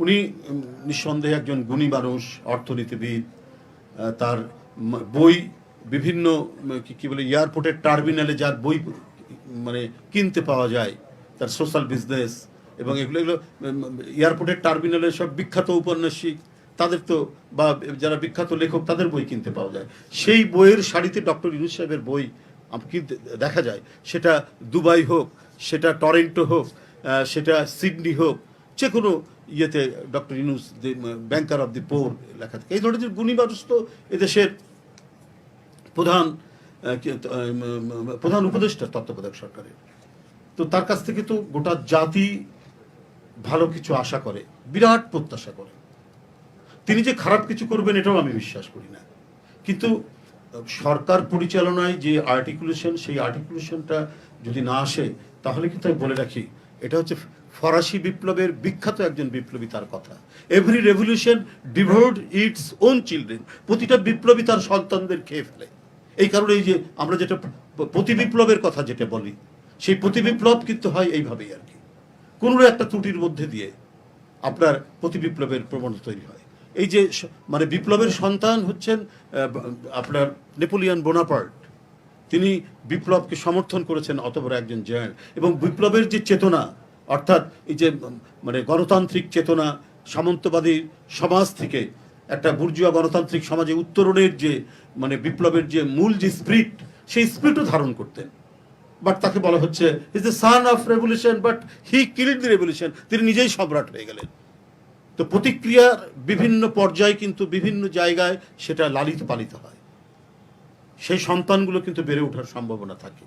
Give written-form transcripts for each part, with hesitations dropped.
উনি নিঃসন্দেহে একজন গুণী মানুষ, অর্থনীতিবিদ। তার বই বিভিন্ন কি বলে এয়ারপোর্টের টার্মিনালে যার বই মানে কিনতে পাওয়া যায়, তার সোশ্যাল বিজনেস এবং এগুলো এয়ারপোর্টের টার্মিনালে সব বিখ্যাত উপন্যাসিক তাদের তো, বা যারা বিখ্যাত লেখক তাদের বই কিনতে পাওয়া যায়। সেই বইয়ের সারিতে ডক্টর ইউনূস সাহেবের বই কিনতে দেখা যায়, সেটা দুবাই হোক, সেটা টরেন্টো হোক, সেটা সিডনি হোক, যে কোনো ইয়েতে doctor Yunus banker of the poor লেখা থাকে। এই ধরনের গুণী মানুষ তো এদেশের প্রধান উপদেষ্টা তত্ত্বাবধায়ক সরকারের। তো তার কাছ থেকে তো গোটা জাতি ভালো কিছু আশা করে, বিরাট প্রত্যাশা করে। তিনি যে খারাপ কিছু করবেন এটাও আমি বিশ্বাস করি না, কিন্তু সরকার পরিচালনায় যে আর্টিকুলেশন, সেই আর্টিকুলেশনটা যদি না আসে তাহলে কিন্তু আমি বলে রাখি, এটা হচ্ছে ফরাসি বিপ্লবের বিখ্যাত একজন বিপ্লবী তার কথা, every revolution devours its own children. প্রতিটা বিপ্লবী তার সন্তানদের খেয়ে ফেলে। এই কারণে এই যে আমরা যেটা প্রতি বিপ্লবের কথা যেটা বলি, সেই প্রতি বিপ্লব কিন্তু হয় এইভাবেই আর কি, কোনো একটা ত্রুটির মধ্যে দিয়ে আপনার প্রতি বিপ্লবের প্রবণতা তৈরি হয়। এই যে মানে বিপ্লবের সন্তান হচ্ছেন আপনার নেপোলিয়ন বোনাপার্ট। তিনি বিপ্লবকে সমর্থন করেছেন, অত বড় একজন জেনারেল। এবং বিপ্লবের যে চেতনা, অর্থাৎ এই যে মানে গণতান্ত্রিক চেতনা, সামন্তবাদী সমাজ থেকে একটা বুর্জুয়া গণতান্ত্রিক সমাজে উত্তরণের যে মানে বিপ্লবের যে মূল যে স্পিরিট, সেই স্পিরিটও ধারণ করতেন। বাট তাকে বলা হচ্ছে is the son of revolution, but he killed the revolution. তিনি নিজেই সম্রাট হয়ে গেলেন। তো প্রতিক্রিয়ার বিভিন্ন পর্যায়ে কিন্তু বিভিন্ন জায়গায় সেটা লালিত পালিত হয়, সেই সন্তানগুলো কিন্তু বেড়ে ওঠার সম্ভাবনা থাকে।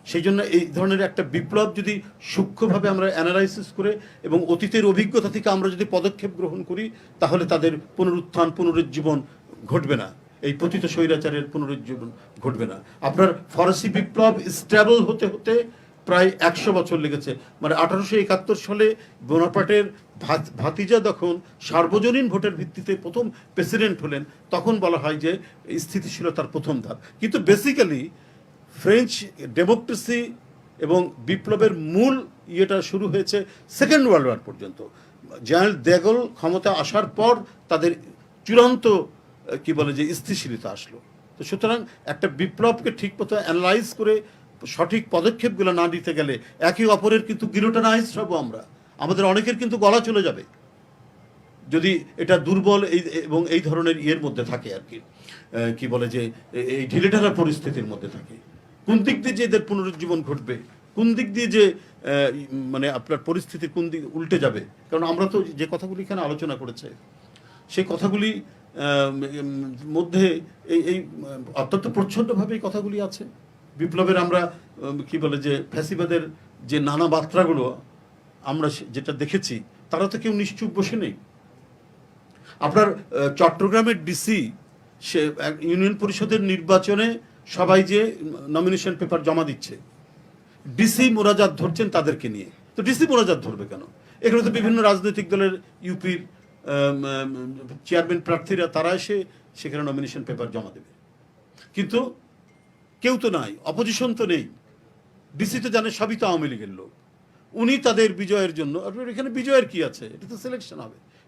সেই জন্য এই ধরনের একটা বিপ্লব যদি সূক্ষ্মভাবে আমরা অ্যানালাইসিস করে এবং অতীতের অভিজ্ঞতা থেকে আমরা যদি পদক্ষেপ গ্রহণ করি, তাহলে তাদের পুনরুত্থান, পুনরুজ্জীবন ঘটবে না, এই পতিত স্বৈরাচারের পুনরুজ্জীবন ঘটবে না। আপনার ফরাসি বিপ্লব স্টেবল হতে হতে প্রায় 100 বছর লেগেছে। মানে 1871 সালে বোনাপার্টের ভাতিজা যখন সার্বজনীন ভোটের ভিত্তিতে প্রথম প্রেসিডেন্ট হলেন, তখন বলা হয় যে স্থিতিশীলতার প্রথম ধাপ। কিন্তু বেসিক্যালি ফ্রেঞ্চ ডেমোক্রেসি এবং বিপ্লবের মূল ইয়েটা শুরু হয়েছে সেকেন্ড ওয়ার্ল্ড ওয়ার পর্যন্ত। জেনারেল দেগল ক্ষমতা আসার পর তাদের চূড়ান্ত কি বলে যে স্থিতিশীলতা আসলো। তো সুতরাং একটা বিপ্লবকে ঠিক মতো অ্যানালাইজ করে সঠিক পদক্ষেপগুলো না দিতে গেলে একে অপরের কিন্তু গিলোটানাইজ হব আমরা, আমাদের অনেকের কিন্তু গলা চলে যাবে যদি এটা দুর্বল এবং এই ধরনের ইয়ের মধ্যে থাকে আর কি, কি বলে যে এই ঢিলেঢালা পরিস্থিতির মধ্যে থাকে। কোন দিক দিয়ে যে এদের পুনরুজ্জীবন ঘটবে, কোন দিক দিয়ে যে মানে আপনার পরিস্থিতির কোন দিক উল্টে যাবে। কারণ আমরা তো যে কথাগুলি এখানে আলোচনা করেছে, সেই কথাগুলি মধ্যে এই অত্যন্ত প্রচ্ছন্নভাবে এই কথাগুলি আছে। বিপ্লবের আমরা কি বলে যে ফ্যাসিবাদের যে নানা মাত্রাগুলো আমরা যেটা দেখেছি, তারা তো কেউ নিশ্চুপ বসে নেই। আপনার চট্টগ্রামের ডিসি, সে ইউনিয়ন পরিষদের নির্বাচনে সবাই যে নমিনেশন পেপার জমা দিচ্ছে, ডিসি মোনাজাত ধরছেন তাদেরকে নিয়ে। তো ডিসি মোনাজাত ধরবে কেন? এখানে তো বিভিন্ন রাজনৈতিক দলের ইউপির চেয়ারম্যান প্রার্থীরা তারা এসে সেখানে নমিনেশন পেপার জমা দেবে, কিন্তু কেউ তো নাই, অপোজিশন তো নেই। ডিসি তো জানে সবই তো আওয়ামী লীগের লোক। উনি তাদের বিজয়ের জন্য, আপনার এখানে বিজয়ের কি আছে, এটা তো সিলেকশন হবে।